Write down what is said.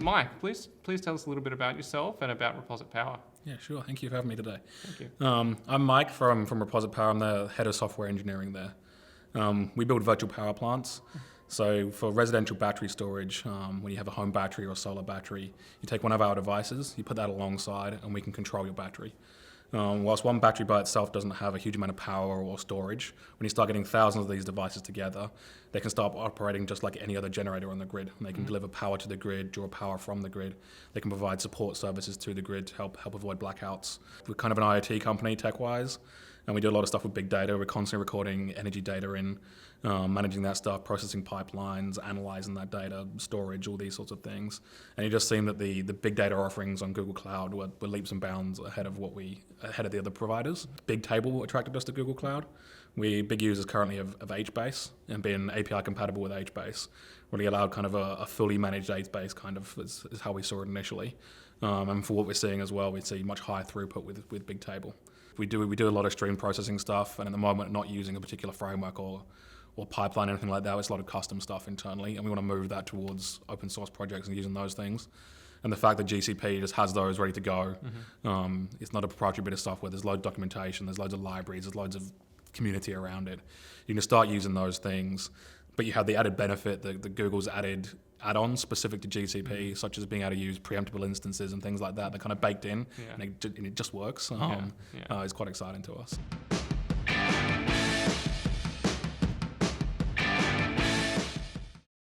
Mike, please tell us a little bit about yourself and about Reposit Power. Yeah, sure. Thank you for having me today. Thank you. I'm Mike from Reposit Power. I'm the head of software engineering there. We build virtual power plants. So for residential battery storage, when you have a home battery or a solar battery, you take one of our devices, you put that alongside, and we can control your battery. Whilst one battery by itself doesn't have a huge amount of power or storage, when you start getting thousands of these devices together, they can start operating just like any other generator on the grid. And they can deliver power to the grid, draw power from the grid. They can provide support services to the grid to help avoid blackouts. We're kind of an IoT company tech-wise, and we do a lot of stuff with big data. We're constantly recording energy data in, managing that stuff, processing pipelines, analyzing that data, storage, all these sorts of things. And it just seemed that the big data offerings on Google Cloud were leaps and bounds ahead of the other providers. Bigtable attracted us to Google Cloud. We're big users currently of HBase, and being API compatible with HBase really allowed kind of a fully managed HBase kind of is how we saw it initially. And for what we're seeing as well, we see much higher throughput with Bigtable. We do a lot of stream processing stuff, and at the moment not using a particular framework or pipeline, anything like that. It's a lot of custom stuff internally, and we want to move that towards open source projects and using those things. And the fact that GCP just has those ready to go, it's not a proprietary bit of software. There's loads of documentation, there's loads of libraries, there's loads of community around it. You can start using those things, but you have the added benefit that Google's added add-ons specific to GCP, such as being able to use preemptible instances and things like that. They're kind of baked in, and it just works. It's quite exciting to us.